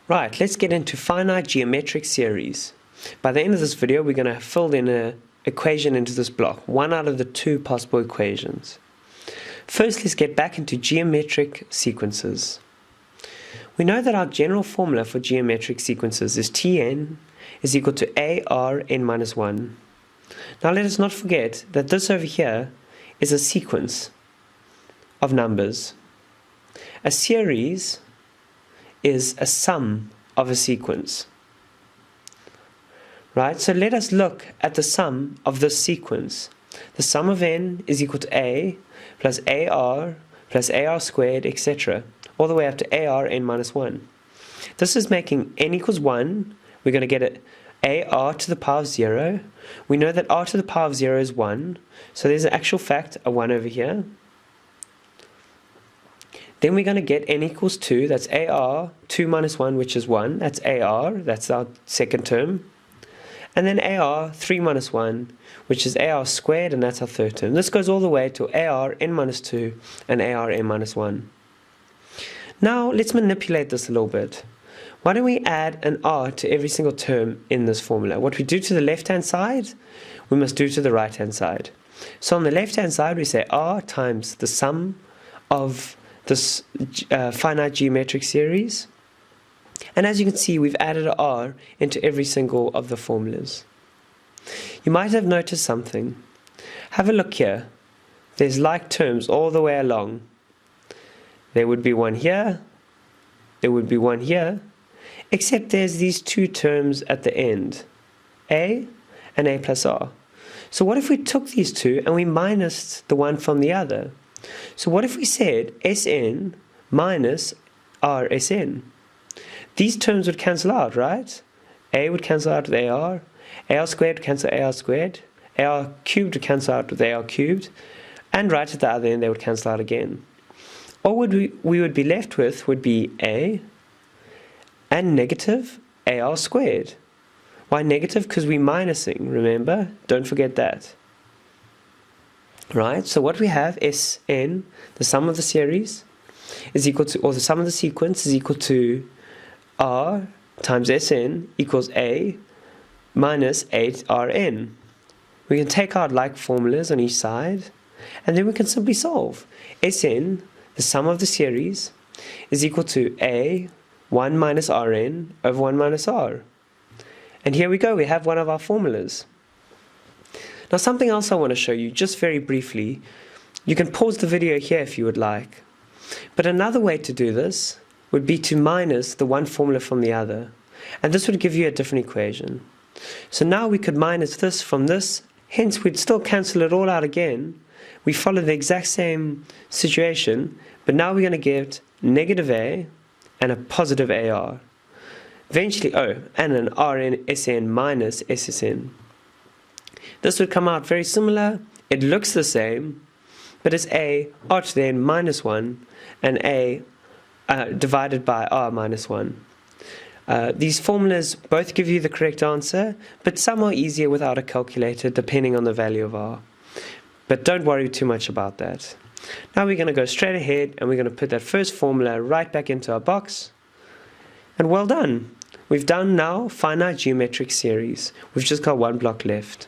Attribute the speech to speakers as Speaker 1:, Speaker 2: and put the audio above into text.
Speaker 1: Right, let's get into finite geometric series. By the end of this video, we're going to fill in an equation into this block, one out of the two possible equations. First, let's get back into geometric sequences. We know that our general formula for geometric sequences is Tn is equal to AR n minus 1. Now let us not forget that this over here is a sequence of numbers. A series is a sum of a sequence. Right, so let us look at the sum of this sequence. The sum of n is equal to a plus ar plus ar squared, etc., all the way up to ar n minus 1. This is making n equals 1. We're going to get it ar to the power of 0. We know that r to the power of 0 is 1, so there's an actual fact, a 1 over here. Then we're going to get n equals 2, that's ar, 2 minus 1, which is 1, that's ar, that's our second term. And then ar, 3 minus 1, which is ar squared, and that's our third term. This goes all the way to ar n minus 2 and ar n minus 1. Now let's manipulate this a little bit. Why don't we add an r to every single term in this formula? What we do to the left-hand side, we must do to the right-hand side. So on the left-hand side, we say r times the sum of this finite geometric series. And as you can see, we've added an r into every single of the formulas. You might have noticed something. Have a look here. There's like terms all the way along. There would be one here, there would be one here, except there's these two terms at the end, a and a plus r. So what if we took these two and we minused the one from the other? So what if we said Sn minus Rsn? These terms would cancel out, right? A would cancel out with AR squared would cancel AR squared, AR cubed would cancel out with AR cubed, and right at the other end they would cancel out again. All we would be left with would be A and negative AR squared. Why negative? Because we're minusing, remember? Don't forget that. Right, so what we have, Sn, the sum of the series, is equal to, or the sum of the sequence is equal to r times Sn equals a minus 8Rn. We can take out like formulas on each side, and then we can simply solve. Sn, the sum of the series, is equal to a 1 minus Rn over 1 minus r. And here we go, we have one of our formulas. Now something else I want to show you, just very briefly. You can pause the video here if you would like. But another way to do this would be to minus the one formula from the other. And this would give you a different equation. So now we could minus this from this, hence we'd still cancel it all out again. We follow the exact same situation, but now we're going to get negative a and a positive ar. Eventually, and an Rn minus Ssn. This would come out very similar. It looks the same, but it's a r to the n minus 1 and a divided by r minus 1. These formulas both give you the correct answer, but some are easier without a calculator depending on the value of r. But don't worry too much about that. Now we're going to go straight ahead and we're going to put that first formula right back into our box. And well done! We've done now finite geometric series. We've just got one block left.